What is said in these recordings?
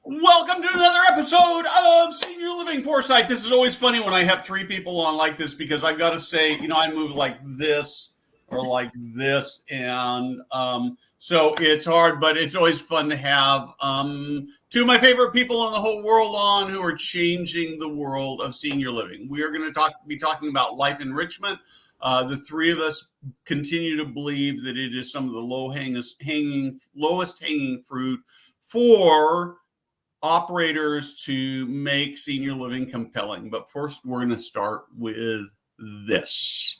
Welcome to another episode of Senior Living Foresight. This is always funny when I have three people on like this because I've got to say, I move like this or like this, and so it's hard, but it's always fun to have two of my favorite people in the whole world on who are changing the world of senior living. We are going to be talking about life enrichment. The three of us continue to believe that it is some of the lowest hanging fruit for operators to make senior living compelling. But first, we're going to start with this.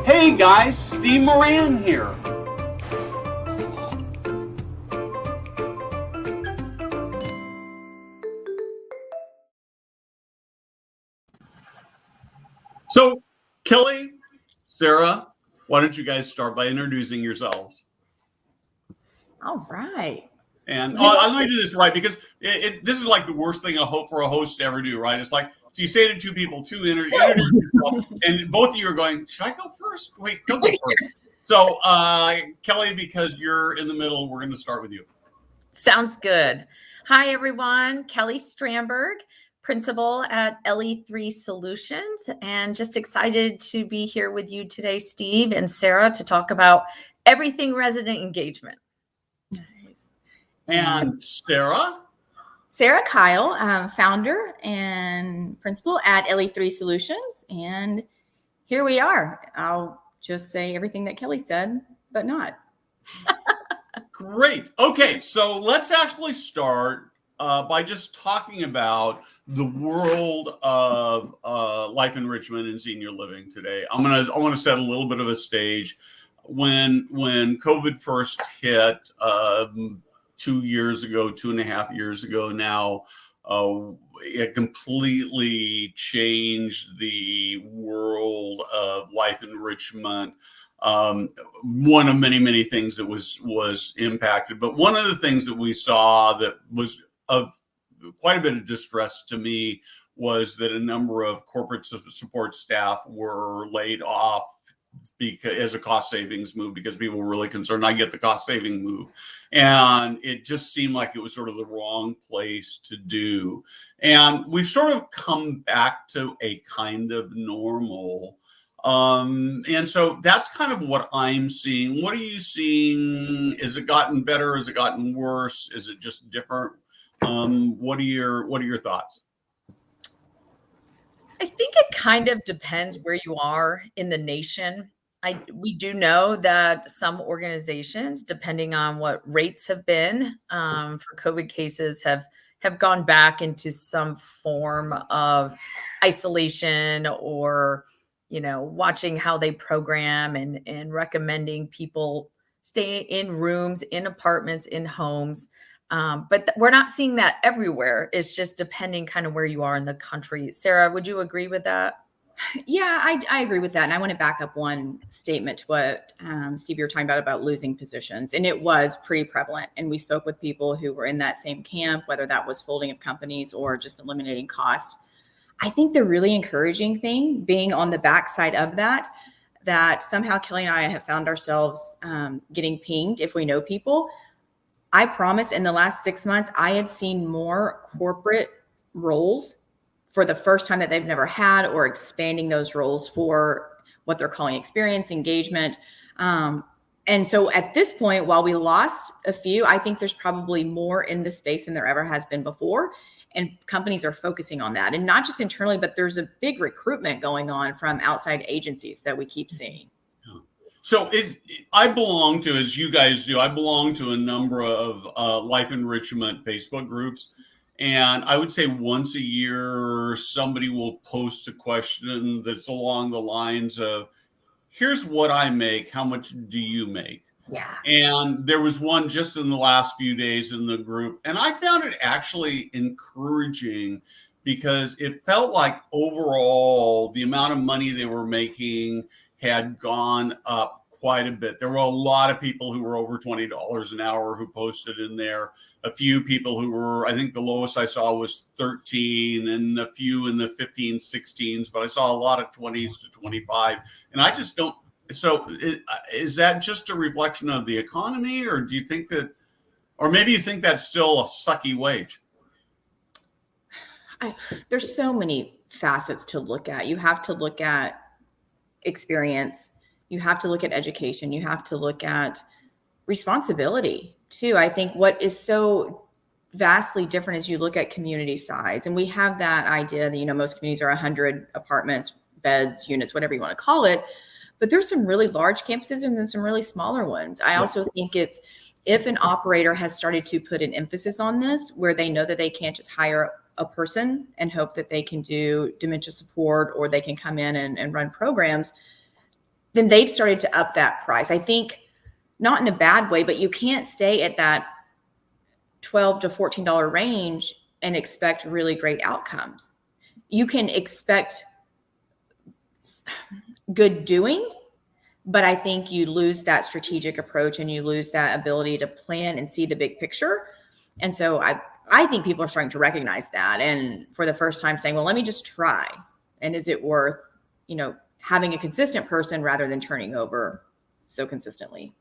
Hey guys, Steve Moran here. So, Kelly, Sara, why don't you guys start by introducing yourselves? All right. And let me do this right, because this is like the worst thing for a host to ever do, right? It's like, so you say to two people, introduce yourself, and both of you are going, should I go first? Wait, don't go first. So, Kelly, because you're in the middle, we're going to start with you. Sounds good. Hi, everyone. Kelly Stramberg, principal at LE3 Solutions, and just excited to be here with you today, Steve and Sara, to talk about everything resident engagement. And Sara? Sara Kyle, founder and principal at LE3 Solutions. And here we are. I'll just say everything that Kelly said, but not. Great. Okay, so let's actually start by just talking about the world of life enrichment and senior living today. I want to set a little bit of a stage. When COVID first hit 2.5 years ago now, it completely changed the world of life enrichment. One of many things that was impacted, but one of the things that we saw that was of quite a bit of distress to me was that a number of corporate support staff were laid off because as a cost savings move, because people were really concerned. I get the cost saving move, and it just seemed like it was sort of the wrong place to do. And we've sort of come back to a kind of normal. And so that's kind of what I'm seeing. What are you seeing? Has it gotten better? Has it gotten worse? Is it just different? What are your thoughts? I think it kind of depends where you are in the nation. We do know that some organizations, depending on what rates have been for COVID cases, have gone back into some form of isolation, or watching how they program and recommending people stay in rooms, in apartments, in homes. But we're not seeing that everywhere. It's just depending kind of where you are in the country. Sara, would you agree with that? Yeah, I agree with that. And I want to back up one statement to what Steve, you were talking about losing positions. And it was pretty prevalent. And we spoke with people who were in that same camp, whether that was folding of companies or just eliminating cost. I think the really encouraging thing being on the backside of that somehow Kelly and I have found ourselves getting pinged if we know people. I promise in the last 6 months, I have seen more corporate roles for the first time that they've never had, or expanding those roles for what they're calling experience, engagement. And so at this point, while we lost a few, I think there's probably more in this space than there ever has been before. And companies are focusing on that. And not just internally, but there's a big recruitment going on from outside agencies that we keep seeing. So I belong to, as you guys do, I belong to a number of life enrichment Facebook groups. And I would say once a year, somebody will post a question that's along the lines of, here's what I make. How much do you make? Yeah. And there was one just in the last few days in the group. And I found it actually encouraging, because it felt like overall the amount of money they were making had gone up quite a bit. There were a lot of people who were over $20 an hour who posted in there. A few people who were, I think the lowest I saw was 13, and a few in the 15, 16s, but I saw a lot of 20s to 25. And I just don't. So is that just a reflection of the economy, or do you think that, or maybe you think that's still a sucky wage? There's so many facets to look at. You have to look at experience. You have to look at education. You have to look at responsibility too. I think what is so vastly different is you look at community size, and we have that idea that, most communities are 100 apartments, beds, units, whatever you want to call it. But there's some really large campuses and then some really smaller ones. I also think it's, if an operator has started to put an emphasis on this, where they know that they can't just hire a person and hope that they can do dementia support, or they can come in and run programs, then they've started to up that price. I think not in a bad way, but you can't stay at that $12 to $14 range and expect really great outcomes. You can expect good doing, but I think you lose that strategic approach and you lose that ability to plan and see the big picture. And so I think people are starting to recognize that, and for the first time saying, well, let me just try. And is it worth, having a consistent person rather than turning over so consistently?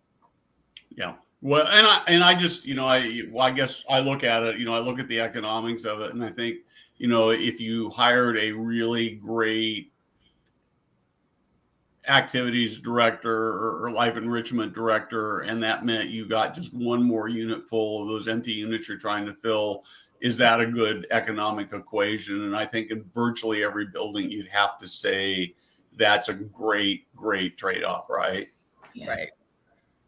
Yeah. Well, I just, I guess I look at it, I look at the economics of it, and I think, if you hired a really great activities director or life enrichment director, and that meant you got just one more unit full of those empty units you're trying to fill, is that a good economic equation? And I think in virtually every building, you'd have to say that's a great trade-off, right? Yeah. Right.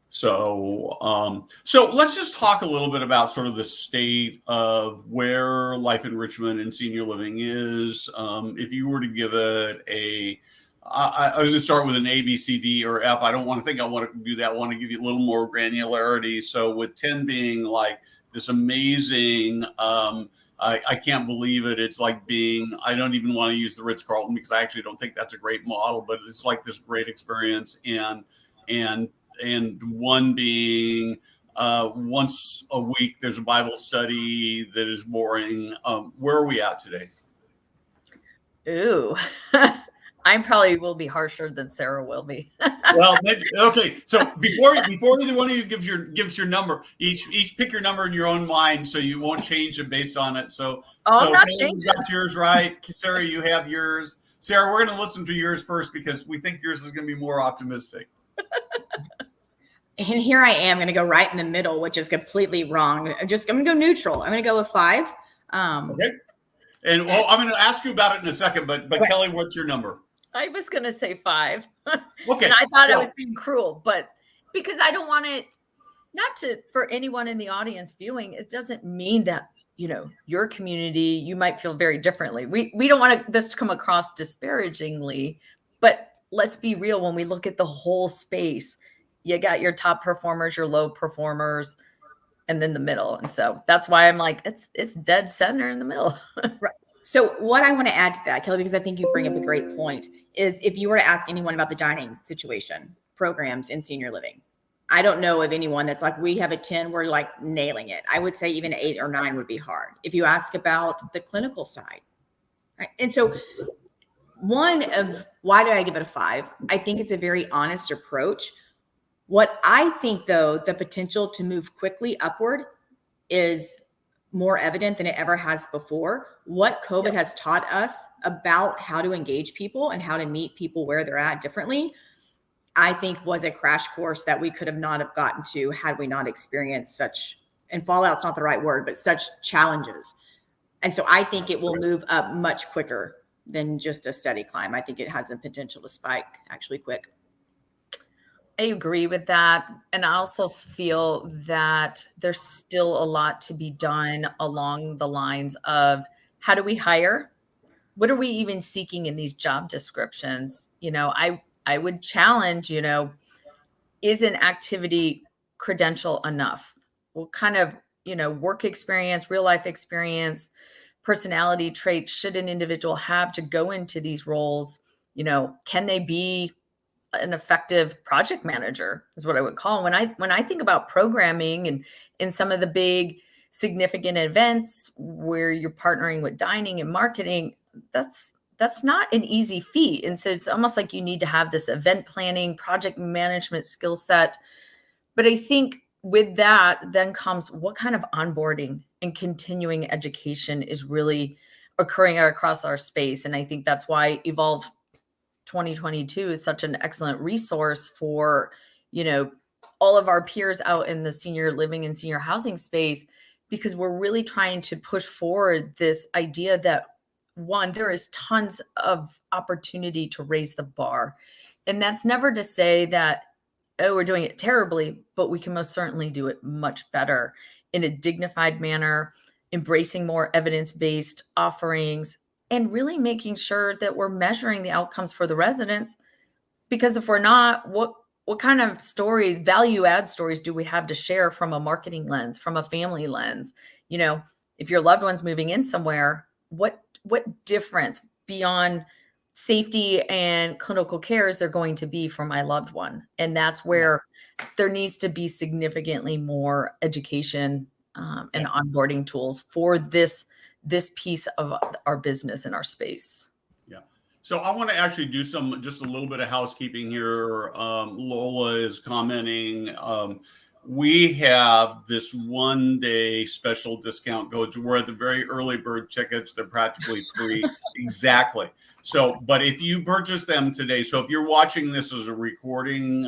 So let's just talk a little bit about sort of the state of where life enrichment and senior living is. If you were to give it I was going to start with an A, B, C, D, or F. I don't want to think I want to do that. I want to give you a little more granularity. So with 10 being like this amazing, I can't believe it. It's like I don't even want to use the Ritz-Carlton because I actually don't think that's a great model, but it's like this great experience. And one being once a week, there's a Bible study that is boring. Where are we at today? Ooh. I probably will be harsher than Sara will be. Well, maybe, okay. So before either one of you gives your number, each pick your number in your own mind, so you won't change it based on it. So I'm not Kelly, changing. you got yours right. Sara, you have yours. Sara, we're going to listen to yours first because we think yours is going to be more optimistic. And here I am going to go right in the middle, which is completely wrong. I'm going to go neutral. I'm going to go with 5. Okay. And I'm going to ask you about it in a second, but right. Kelly, what's your number? I was going to say 5. Okay. And I thought I was being cruel, but because I don't want it, for anyone in the audience viewing, it doesn't mean that, your community, you might feel very differently. We don't want this to come across disparagingly, but let's be real. When we look at the whole space, you got your top performers, your low performers, and then the middle. And so that's why I'm like, it's dead center in the middle. Right. So what I want to add to that, Kelly, because I think you bring up a great point, is if you were to ask anyone about the dining situation programs in senior living, I don't know of anyone that's like, we have a 10, we're like nailing it. I would say even 8 or 9 would be hard. If you ask about the clinical side, right? And so why did I give it a 5? I think it's a very honest approach. What I think, though, the potential to move quickly upward is more evident than it ever has before. What COVID has taught us about how to engage people and how to meet people where they're at differently, I think was a crash course that we could have not have gotten to had we not experienced such, and fallout's not the right word, but such challenges. And so I think it will move up much quicker than just a steady climb. I think it has the potential to spike actually quick. I agree with that. And I also feel that there's still a lot to be done along the lines of how do we hire? What are we even seeking in these job descriptions? I would challenge, is an activity credential enough? What kind of, work experience, real life experience, personality traits should an individual have to go into these roles? Can they be an effective project manager is what I would call. When I think about programming and in some of the big significant events where you're partnering with dining and marketing, that's not an easy feat. And so it's almost like you need to have this event planning, project management skill set. But I think with that then comes what kind of onboarding and continuing education is really occurring across our space. And I think that's why Evolve 2022 is such an excellent resource for, all of our peers out in the senior living and senior housing space, because we're really trying to push forward this idea that, one, there is tons of opportunity to raise the bar. And that's never to say that, oh, we're doing it terribly, but we can most certainly do it much better in a dignified manner, embracing more evidence-based offerings, and really making sure that we're measuring the outcomes for the residents. Because if we're not, what kind of stories, value add stories, do we have to share from a marketing lens, from a family lens? If your loved one's moving in somewhere, what difference beyond safety and clinical care is there going to be for my loved one? And that's where there needs to be significantly more education and onboarding tools for this piece of our business and our space. Yeah. So I want to actually do just a little bit of housekeeping here. Lola is commenting. We have this 1-day special discount code. We're at the very early bird tickets. They're practically free. Exactly. So, but if you purchase them today, so if you're watching this as a recording,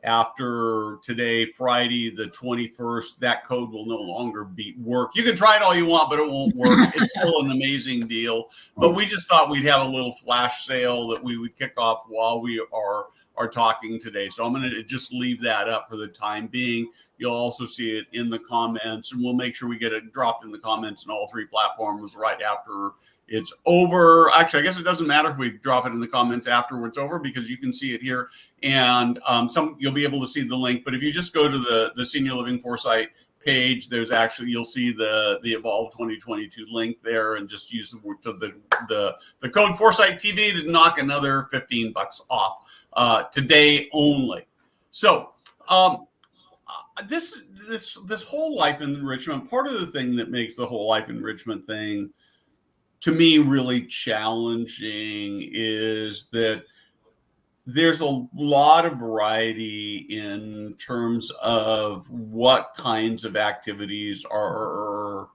after today, Friday, the 21st, that code will no longer work. You can try it all you want, but it won't work. It's still an amazing deal. But we just thought we'd have a little flash sale that we would kick off while we are talking today. So I'm going to just leave that up for the time being. You'll also see it in the comments, and we'll make sure we get it dropped in the comments in all 3 platforms right after it's over. Actually, I guess it doesn't matter if we drop it in the comments after it's over, because you can see it here, and you'll be able to see the link. But if you just go to the Senior Living Foresight page, there's actually, you'll see the Evolve 2022 link there, and just use the code Foresight TV to knock another $15 off today only. So this whole life enrichment, part of the thing that makes the whole life enrichment thing to me really challenging is that there's a lot of variety in terms of what kinds of activities are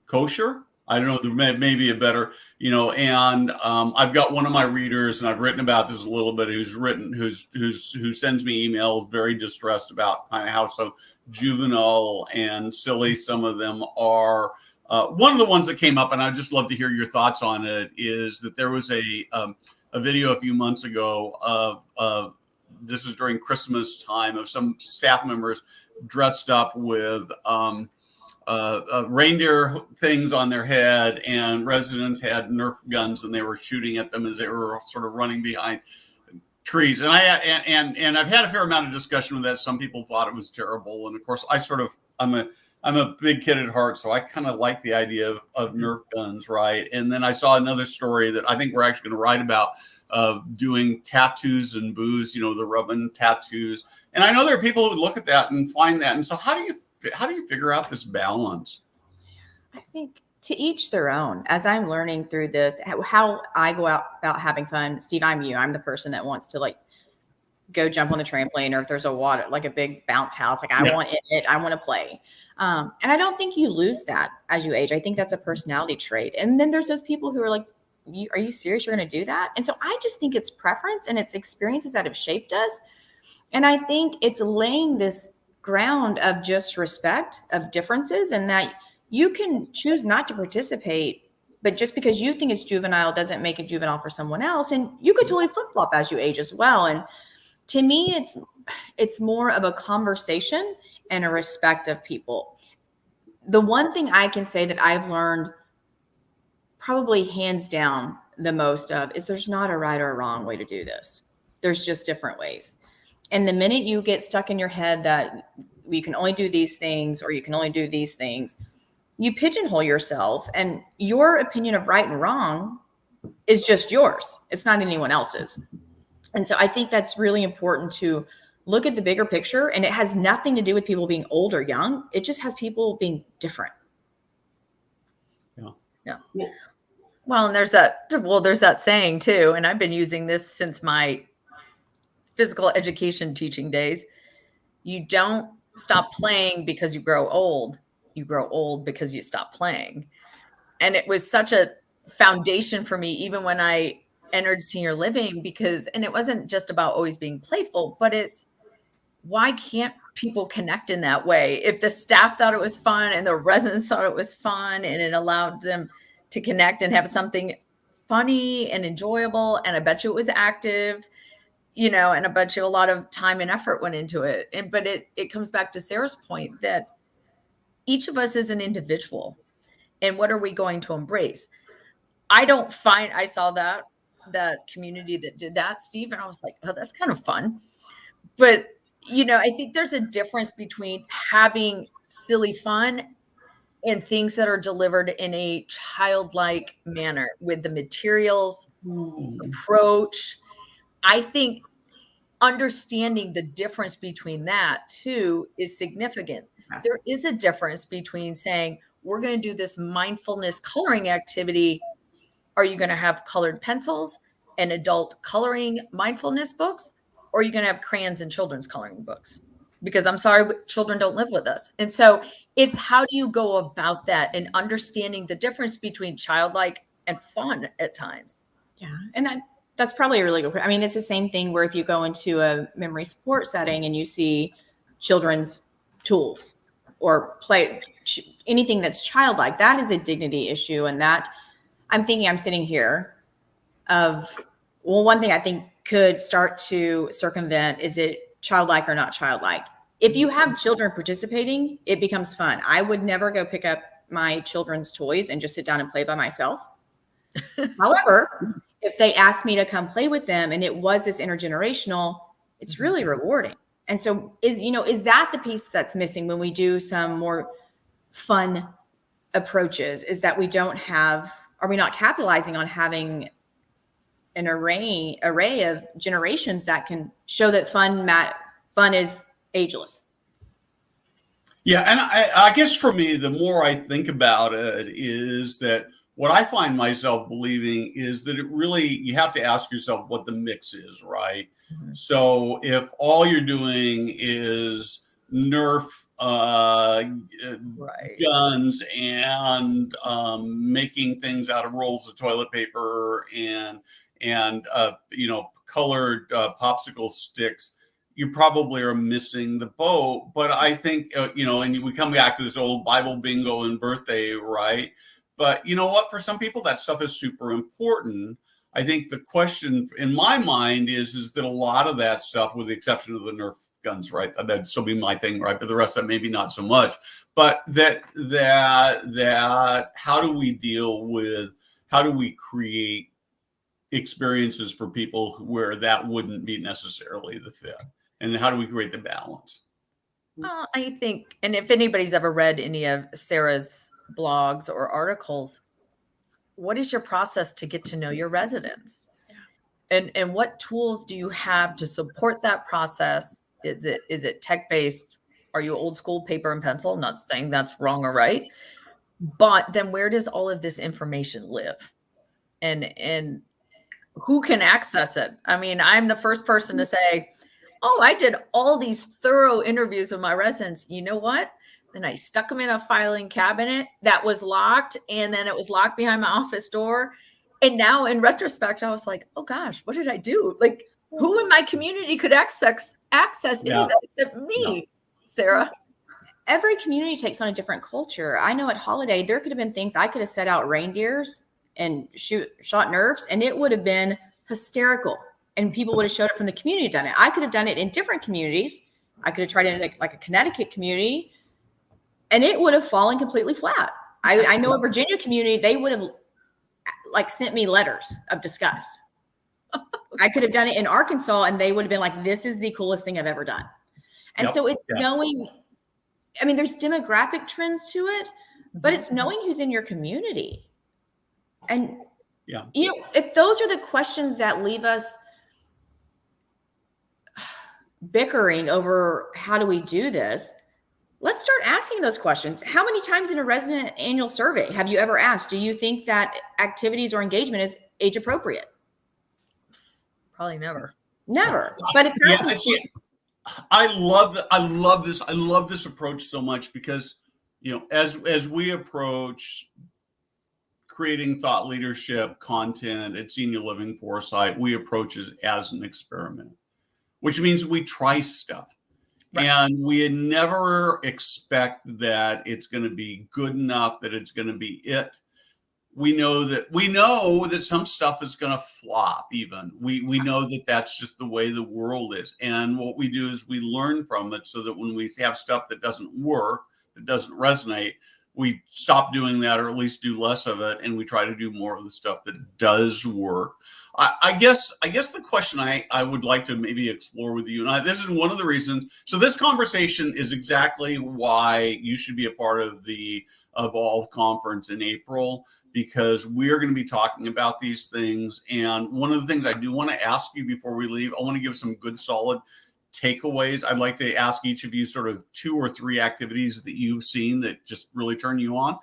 kosher. I don't know, there may be a better, and I've got one of my readers, and I've written about this a little bit, who sends me emails very distressed about kind of how so juvenile and silly some of them are. One of the ones that came up, and I'd just love to hear your thoughts on it, is that there was a video a few months ago of this was during Christmas time, of some staff members dressed up with reindeer things on their head, and residents had Nerf guns, and they were shooting at them as they were sort of running behind trees. And I've had a fair amount of discussion with that. Some people thought it was terrible, and of course, I'm a big kid at heart, so I kind of like the idea of Nerf guns, right? And then I saw another story that I think we're actually going to write about, of doing tattoos and booze, the rubbing tattoos. And I know there are people who look at that and find that. And so how do you figure out this balance? I think to each their own. As I'm learning through this, how I go out about having fun. Steve, I'm the person that wants to go jump on the trampoline, or if there's a water, like a big bounce house, I want it, I want to play. And I don't think you lose that as you age. I think that's a personality trait. And then there's those people who are like, are you serious? You're going to do that? And so I just think it's preference and it's experiences that have shaped us. And I think it's laying this ground of just respect of differences, and that you can choose not to participate, but just because you think it's juvenile doesn't make it juvenile for someone else. And you could totally flip flop as you age as well. And to me, it's more of a conversation and a respect of people. The one thing I can say that I've learned probably hands down the most of is there's not a right or a wrong way to do this. There's just different ways. And the minute you get stuck in your head that we can only do these things, or you can only do these things, you pigeonhole yourself, and your opinion of right and wrong is just yours. It's not anyone else's. And so I think that's really important to look at the bigger picture, and it has nothing to do with people being old or young. It just has people being different. Yeah. Well, and there's that saying too, and I've been using this since my physical education teaching days. You don't stop playing because you grow old. You grow old because you stop playing. And it was such a foundation for me, even when I entered senior living, and it wasn't just about always being playful, but it's, why can't people connect in that way? If the staff thought it was fun and the residents thought it was fun, and it allowed them to connect and have something funny and enjoyable, and I bet you it was active, and I bet you a lot of time and effort went into it. But it comes back to Sarah's point that each of us is an individual, and what are we going to embrace? I saw that community that did that, Steve, and I was like, oh, that's kind of fun. But I think there's a difference between having silly fun and things that are delivered in a childlike manner with the materials, approach. I think understanding the difference between that too is significant. There is a difference between saying, we're going to do this mindfulness coloring activity. Are you going to have colored pencils and adult coloring mindfulness books? Or are you going to have crayons and children's coloring books? Because I'm sorry, but children don't live with us. And so it's, how do you go about that and understanding the difference between childlike and fun at times? Yeah. And that's probably a really good, I mean, it's the same thing where if you go into a memory support setting and you see children's tools or play, anything that's childlike, that is a dignity issue. And that I'm sitting here of, well, one thing I think could start to circumvent, is it childlike or not childlike? If you have children participating, it becomes fun. I would never go pick up my children's toys and just sit down and play by myself. However, if they asked me to come play with them and it was this intergenerational, it's really rewarding. And so is that the piece that's missing when we do some more fun approaches, is that are we not capitalizing on having an array of generations that can show that fun is ageless? Yeah, and I guess for me, the more I think about it, is that what I find myself believing is that you have to ask yourself what the mix is, right? Mm-hmm. So if all you're doing is Nerf guns and making things out of rolls of toilet paper and colored popsicle sticks, you probably are missing the boat. But I think, and we come back to this old Bible bingo and birthday, right? But you know what? For some people, that stuff is super important. I think the question in my mind is that a lot of that stuff, with the exception of the Nerf guns, right? That'd still be my thing, right? But the rest of that, maybe not so much. But that how do we create experiences for people where that wouldn't be necessarily the fit? And how do we create the balance? Well, I think, and if anybody's ever read any of Sarah's blogs or articles, what is your process to get to know your residents? Yeah. And what tools do you have to support that process? Is it tech-based? Are you old school paper and pencil? I'm not saying that's wrong or right, but then where does all of this information live? And who can access it? I mean, I'm the first person to say, oh, I did all these thorough interviews with my residents. You know what? Then I stuck them in a filing cabinet that was locked, and then it was locked behind my office door. And now in retrospect, I was like, oh gosh, what did I do? Like, who in my community could access any of that except me, Sarah? Every community takes on a different culture. I know at Holiday, there could have been things I could have set out reindeers and shot Nerfs, and it would have been hysterical. And people would have showed up from the community, done it. I could have done it in different communities. I could have tried it in like a Connecticut community, and it would have fallen completely flat. I know a Virginia community, they would have sent me letters of disgust. I could have done it in Arkansas, and they would have been like, this is the coolest thing I've ever done. And so it's knowing, I mean, there's demographic trends to it, but it's knowing who's in your community. And, if those are the questions that leave us bickering over how do we do this, let's start asking those questions. How many times in a resident annual survey have you ever asked, do you think that activities or engagement is age appropriate? Probably never. Never. But if Yeah, see, I love that. I love this. I love this approach so much because, as we approach creating thought leadership content at Senior Living Foresight, we approach it as an experiment, which means we try stuff. Right. And we never expect that it's going to be good enough, that it's going to be it. We know that some stuff is going to flop. Even we know that that's just the way the world is. And what we do is we learn from it so that when we have stuff that doesn't work, that doesn't resonate, we stop doing that, or at least do less of it, and we try to do more of the stuff that does work. I guess the question I would like to maybe explore with you, and this is one of the reasons. So this conversation is exactly why you should be a part of the Evolve conference in April, because we're going to be talking about these things. And one of the things I do want to ask you before we leave, I want to give some good solid takeaways. I'd like to ask each of you sort of 2 or 3 activities that you've seen that just really turn you on,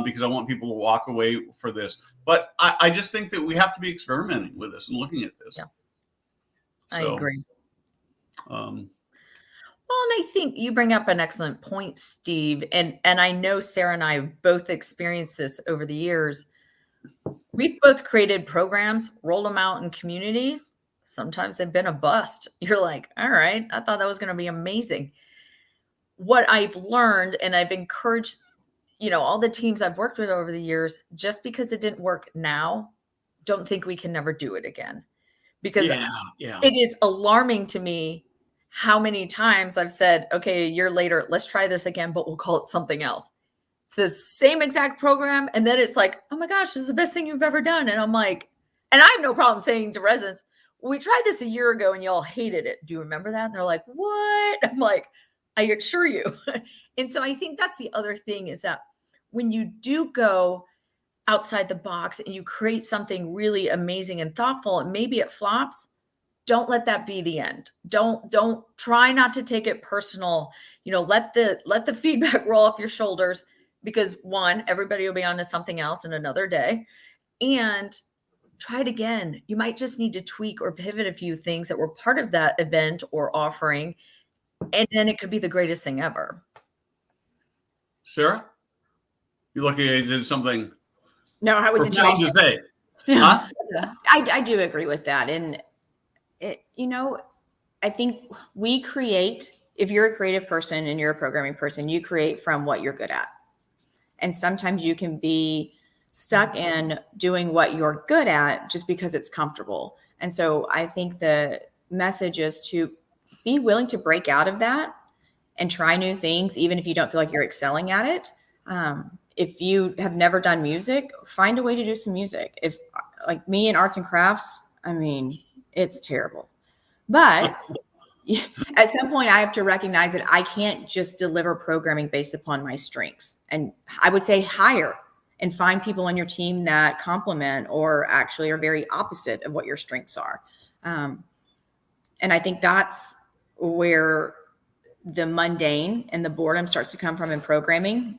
because I want people to walk away for this. But I just think that we have to be experimenting with this and looking at this. Yeah, I agree. Well, and I think you bring up an excellent point, Steve. And I know Sara and I have both experienced this over the years. We've both created programs, rolled them out in communities. Sometimes they've been a bust. You're like, all right, I thought that was going to be amazing. What I've learned, and I've encouraged, all the teams I've worked with over the years, just because it didn't work now, don't think we can never do it again. Because it is alarming to me how many times I've said, okay, a year later, let's try this again, but we'll call it something else. It's the same exact program. And then it's like, oh my gosh, this is the best thing you've ever done. And I'm like, and I have no problem saying to residents, we tried this a year ago and y'all hated it. Do you remember that? And they're like, what? I'm like, I assure you. And so I think that's the other thing, is that when you do go outside the box and you create something really amazing and thoughtful, and maybe it flops, don't let that be the end. Don't try not to take it personal. Let the feedback roll off your shoulders, because one, everybody will be on to something else in another day. And try it again. You might just need to tweak or pivot a few things that were part of that event or offering, and then it could be the greatest thing ever. Sara, you look like you did something. No, I was profound to say. Huh? I do agree with that. And I think we create, if you're a creative person and you're a programming person, you create from what you're good at. And sometimes you can be stuck in doing what you're good at just because it's comfortable. And so I think the message is to be willing to break out of that and try new things, even if you don't feel like you're excelling at it. If you have never done music, find a way to do some music. If, like me in arts and crafts, it's terrible. But at some point I have to recognize that I can't just deliver programming based upon my strengths. And I would say hire and find people on your team that complement or actually are very opposite of what your strengths are. And I think that's where the mundane and the boredom starts to come from in programming,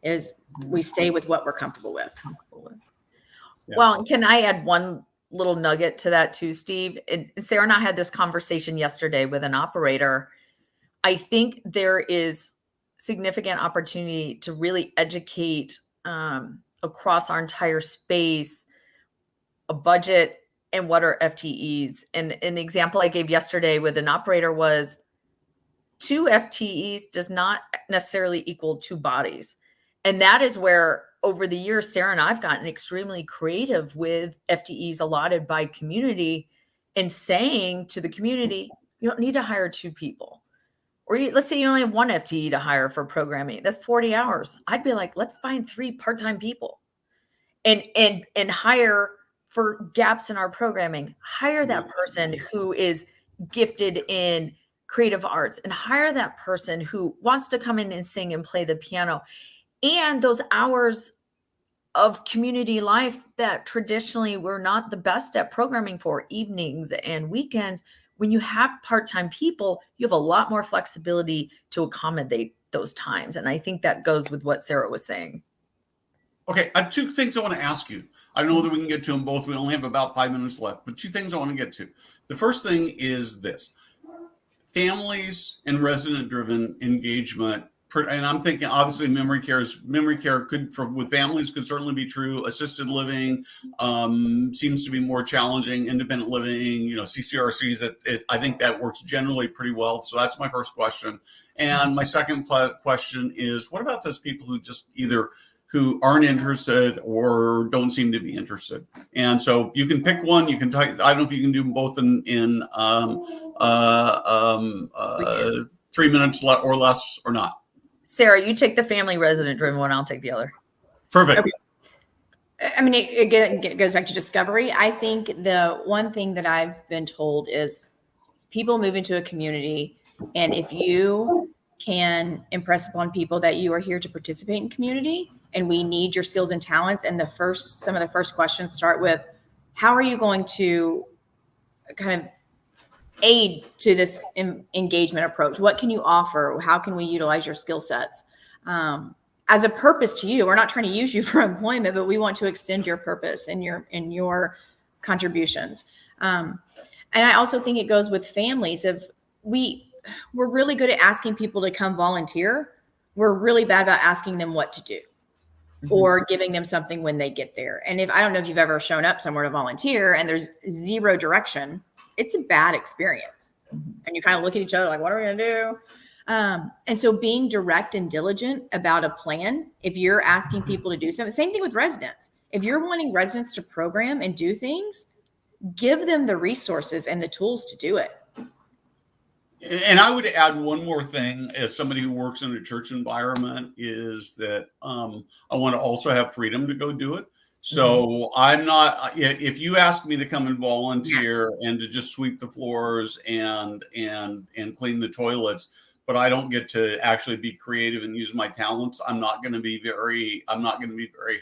is we stay with what we're comfortable with. Yeah. Well, can I add one little nugget to that too, Steve? Sara and I had this conversation yesterday with an operator. I think there is significant opportunity to really educate across our entire space, a budget, and what are FTEs. And the example I gave yesterday with an operator was 2 FTEs does not necessarily equal 2 bodies. And that is where over the years, Sara and I've gotten extremely creative with FTEs allotted by community, and saying to the community, you don't need to hire 2 people. Or let's say you only have 1 FTE to hire for programming. That's 40 hours. I'd be like, let's find 3 part-time people and hire for gaps in our programming. Hire that person who is gifted in creative arts, and hire that person who wants to come in and sing and play the piano. And those hours of community life that traditionally we're not the best at programming for, evenings and weekends, When you have part-time people, you have a lot more flexibility to accommodate those times. And I think that goes with what Sara was saying. Okay, I have two things I want to ask you. I don't know that we can get to them both. We only have about 5 minutes left, but two things I want to get to. The first thing is this: families and resident-driven engagement. And I'm thinking, obviously, memory care could, with families, could certainly be true. Assisted living seems to be more challenging. Independent living, CCRCs, I think that works generally pretty well. So that's my first question. And my second question is, what about those people who aren't interested or don't seem to be interested? And so you can pick one. You can I don't know if you can do them both in 3 minutes or less or not. Sara, you take the family resident driven one. I'll take the other. Perfect. Okay. I mean, it goes back to discovery. I think the one thing that I've been told is people move into a community, and if you can impress upon people that you are here to participate in community and we need your skills and talents, and some of the first questions start with, how are you going to kind of aid to this engagement approach? What can you offer? How can we utilize your skill sets as a purpose to you? We're not trying to use you for employment, but we want to extend your purpose and your contributions. And I also think it goes with families. We're really good at asking people to come volunteer. We're really bad about asking them what to do or giving them something when they get there. And I don't know if you've ever shown up somewhere to volunteer and there's zero direction, it's a bad experience. And you kind of look at each other like, what are we going to do? And so being direct and diligent about a plan, if you're asking people to do something, same thing with residents. If you're wanting residents to program and do things, give them the resources and the tools to do it. And I would add one more thing, as somebody who works in a church environment, is that I want to also have freedom to go do it. So I'm not, if you ask me to come and volunteer and to just sweep the floors and clean the toilets, but I don't get to actually be creative and use my talents, I'm not going to be very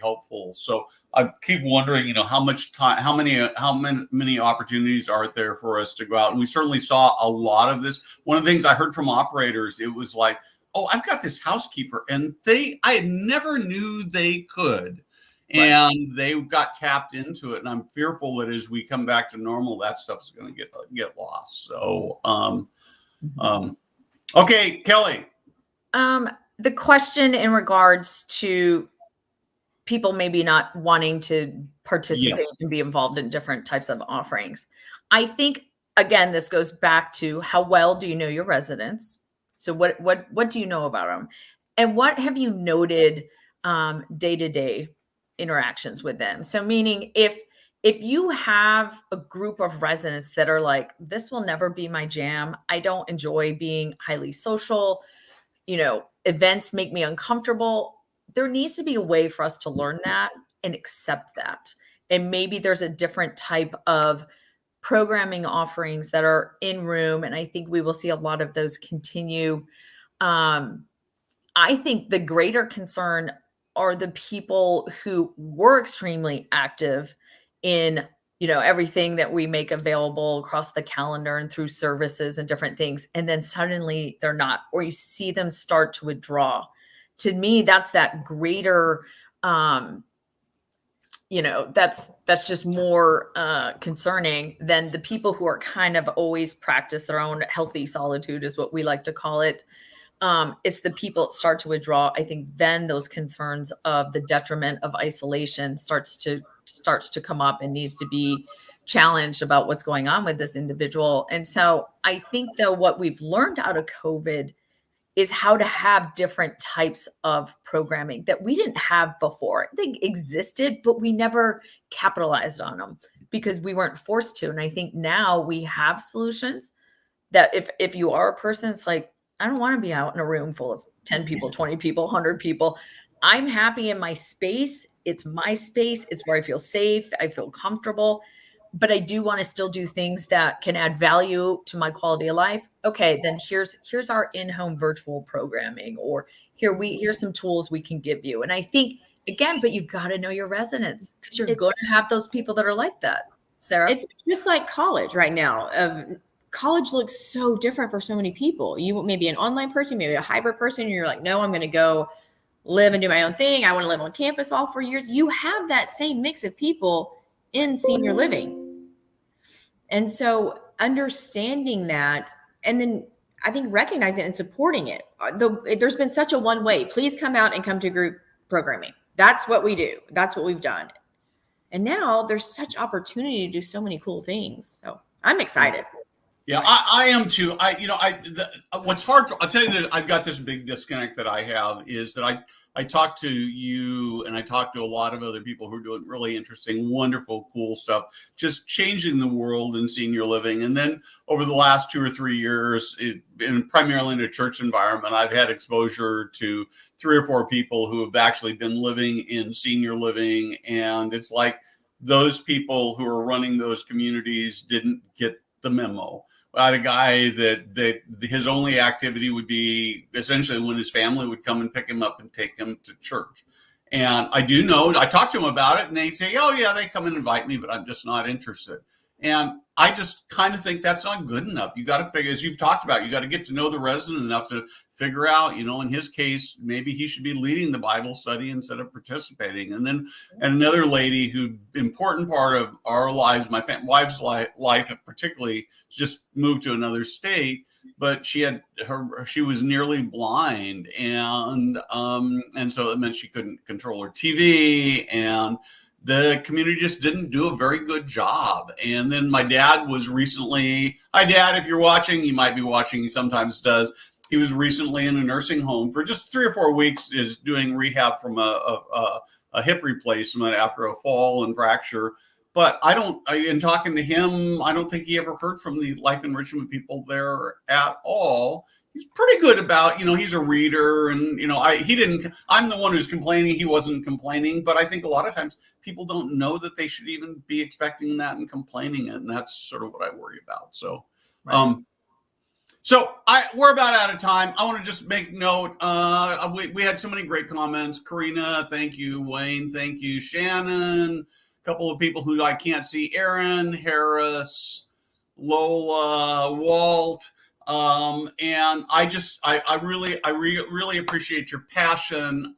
helpful. So I keep wondering, how much time, how many opportunities are there for us to go out? And we certainly saw a lot of this. One of the things I heard from operators, it was like, oh, I've got this housekeeper, and I never knew they could. And they got tapped into it, and I'm fearful that as we come back to normal, that stuff's going to get lost. So, okay, Kelly. The question in regards to people maybe not wanting to participate and be involved in different types of offerings. I think, again, this goes back to how well do you know your residents? So what do you know about them? And what have you noted day-to-day interactions with them? So meaning if you have a group of residents that are like, this will never be my jam, I don't enjoy being highly social, events make me uncomfortable, there needs to be a way for us to learn that and accept that. And maybe there's a different type of programming offerings that are in room. And I think we will see a lot of those continue. I think the greater concern are the people who were extremely active in, everything that we make available across the calendar and through services and different things. And then suddenly they're not, or you see them start to withdraw. To me, that's that greater, that's just more concerning than the people who are kind of always practice their own healthy solitude, is what we like to call it. It's the people that start to withdraw. I think then those concerns of the detriment of isolation starts to come up and needs to be challenged about what's going on with this individual. And so I think, though, what we've learned out of COVID is how to have different types of programming that we didn't have before. They existed, but we never capitalized on them because we weren't forced to. And I think now we have solutions that if you are a person, it's like, I don't want to be out in a room full of 10 people, 20 people, 100 people. I'm happy in my space. It's my space. It's where I feel safe. I feel comfortable. But I do want to still do things that can add value to my quality of life. Okay, then here's our in-home virtual programming, or here's some tools we can give you. And I think, again, but you've got to know your residents, because you're going to have those people that are like that. Sara? It's just like college right now. college looks so different for so many people. You may be an online person, maybe a hybrid person, and you're like, no, I'm going to go live and do my own thing. I want to live on campus all 4 years. You have that same mix of people in senior living. And so understanding that, and then I think recognizing it and supporting it. There's been such a one way. Please come out and come to group programming. That's what we do. That's what we've done. And now there's such opportunity to do so many cool things. So I'm excited. Yeah, I am too. What's hard, I'll tell you that I've got this big disconnect that I have is that I talk to you and I talk to a lot of other people who are doing really interesting, wonderful, cool stuff, just changing the world in senior living. And then over the last 2 or 3 years, and primarily in a church environment, I've had exposure to 3 or 4 people who have actually been living in senior living. And it's like those people who are running those communities didn't get the memo. I had a guy that his only activity would be essentially when his family would come and pick him up and take him to church. And I do know, I talked to him about it and they'd say, oh yeah, they come and invite me, but I'm just not interested. And I just kind of think that's not good enough. You got to figure, as you've talked about, you got to get to know the resident enough to figure out, in his case, maybe he should be leading the Bible study instead of participating. And then and another lady who, important part of our lives, my wife's life particularly, just moved to another state, but she was nearly blind. And so it meant she couldn't control her TV, and the community just didn't do a very good job. And then my dad was recently, hi Dad, if you're watching, you might be watching, he sometimes does. He was recently in a nursing home for just 3 or 4 weeks, is doing rehab from a hip replacement after a fall and fracture. But in talking to him, I don't think he ever heard from the life enrichment people there at all. He's pretty good about, he's a reader, and, I'm the one who's complaining. He wasn't complaining, but I think a lot of times people don't know that they should even be expecting that and complaining it. And that's sort of what I worry about. So, Right. We're about out of time. I want to just make note. We had so many great comments. Karina, thank you. Wayne, thank you. Shannon, a couple of people who I can't see. Aaron, Harris, Lola, Walt. And I really appreciate your passion.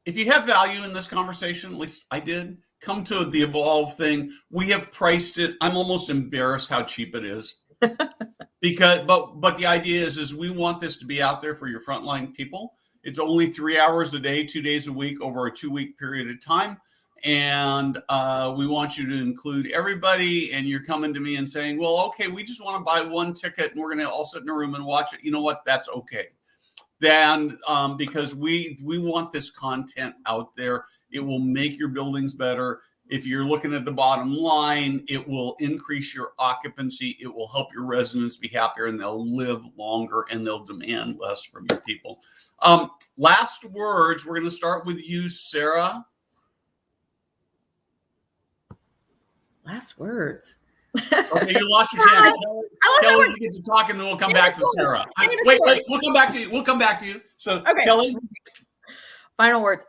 If you have value in this conversation, at least I did, come to the Evolve thing. We have priced it. I'm almost embarrassed how cheap it is. But the idea is we want this to be out there for your frontline people. It's only 3 hours a day, 2 days a week over a 2-week period of time. And we want you to include everybody. And you're coming to me and saying, well, okay, we just want to buy one ticket and we're going to all sit in a room and watch it. You know what? That's okay. Then because we want this content out there. It will make your buildings better. If you're looking at the bottom line, it will increase your occupancy. It will help your residents be happier, and they'll live longer and they'll demand less from your people. Last words. We're going to start with you, Sara. Last words. Okay, you lost your chance. Kelly, you get to talk, and then we'll come back to Sara. Wait, we'll come back to you. We'll come back to you. So, okay. Kelly. Final words.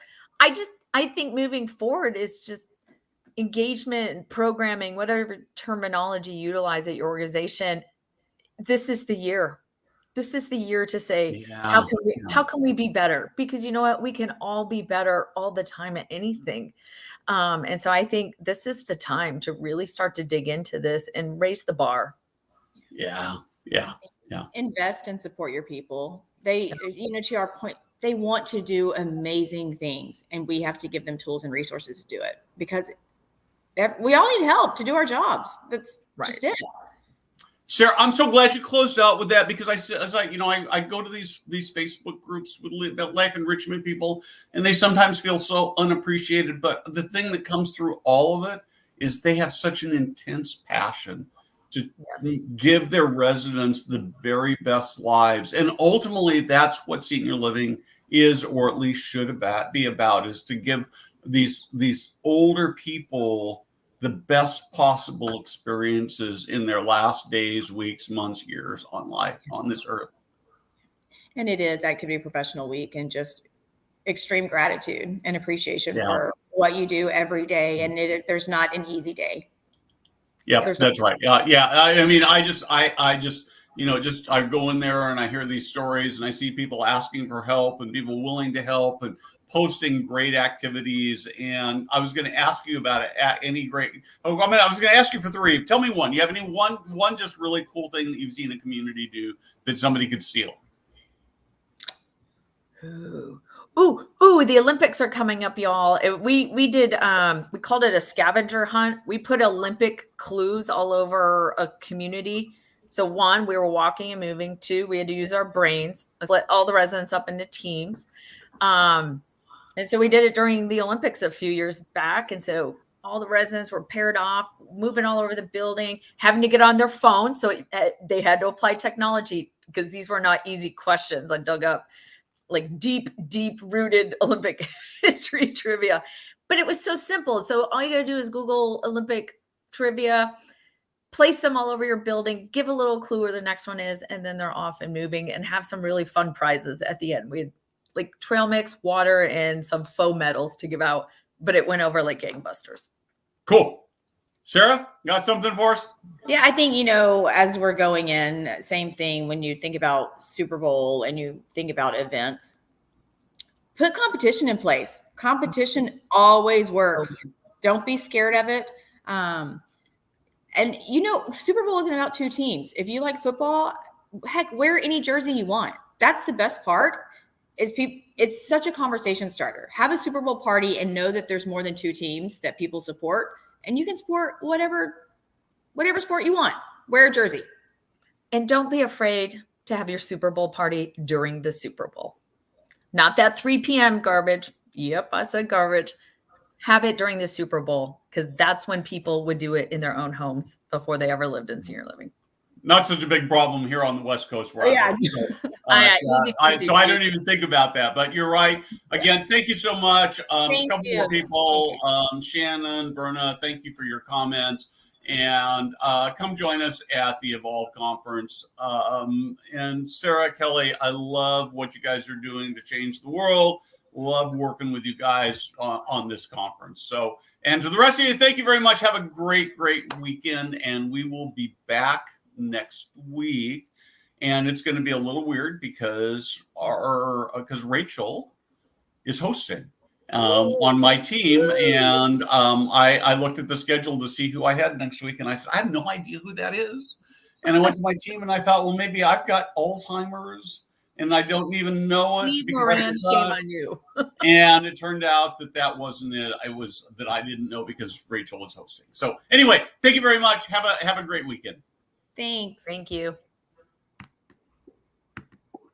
I think moving forward is just engagement and programming, whatever terminology you utilize at your organization. This is the year. This is the year to say, how can we be better? Because you know what? We can all be better all the time at anything. And so I think this is the time to really start to dig into this and raise the bar. Yeah. Invest and support your people. They, to our point, they want to do amazing things, and we have to give them tools and resources to do it, because we all need help to do our jobs. That's right. Just it. Sara, I'm so glad you closed out with that, because I go to these Facebook groups with life enrichment people, and they sometimes feel so unappreciated. But the thing that comes through all of it is they have such an intense passion to give their residents the very best lives. And ultimately, that's what senior living is, or at least should be about, is to give these older people the best possible experiences in their last days, weeks, months, years on life on this earth. And it is Activity Professional Week, and just extreme gratitude and appreciation for what you do every day. And there's not an easy day. Yeah, that's right. Yeah. I mean, I just, I go in there and I hear these stories and I see people asking for help and people willing to help and posting great activities. And I was going to ask you about it at any great, I was going to ask you for three. Tell me one. You have any one just really cool thing that you've seen a community do that somebody could steal? Ooh, the Olympics are coming up, y'all. We did, we called it a scavenger hunt. We put Olympic clues all over a community. So 1, we were walking and moving. 2, we had to use our brains. Split all the residents up into teams. And so we did it during the Olympics a few years back. And so all the residents were paired off, moving all over the building, having to get on their phone. So they had to apply technology because these were not easy questions. I dug up like deep rooted Olympic history trivia, but it was so simple. So all you gotta do is Google Olympic trivia, place them all over your building, give a little clue where the next one is, and then they're off and moving, and have some really fun prizes at the end. We had like trail mix, water, and some faux medals to give out, but it went over like gangbusters. Cool. Sara, got something for us? Yeah, I think, as we're going in, same thing when you think about Super Bowl and you think about events, put competition in place. Competition always works. Don't be scared of it. And Super Bowl isn't about 2 teams. If you like football, heck, wear any jersey you want. That's the best part is it's such a conversation starter. Have a Super Bowl party and know that there's more than 2 teams that people support. And you can support whatever sport you want. Wear a jersey. And don't be afraid to have your Super Bowl party during the Super Bowl. Not that 3 p.m. garbage. Yep, I said garbage. Have it during the Super Bowl because that's when people would do it in their own homes before they ever lived in senior living. Not such a big problem here on the West Coast where I live. So I don't even think about that, but you're right. Again, thank you so much. A couple more people, Shannon, Verna, thank you for your comments. And come join us at the Evolve Conference. And Sara, Kelly, I love what you guys are doing to change the world. Love working with you guys on this conference. So, and to the rest of you, thank you very much. Have a great weekend. And we will be back next week. And it's going to be a little weird because Rachel is hosting on my team. And I looked at the schedule to see who I had next week. And I said, I have no idea who that is. And I went to my team and I thought, well, maybe I've got Alzheimer's and I don't even know it. Steve Moran came on you. And it turned out that wasn't it. It was that I didn't know because Rachel was hosting. So anyway, thank you very much. Have a great weekend. Thanks. Thank you.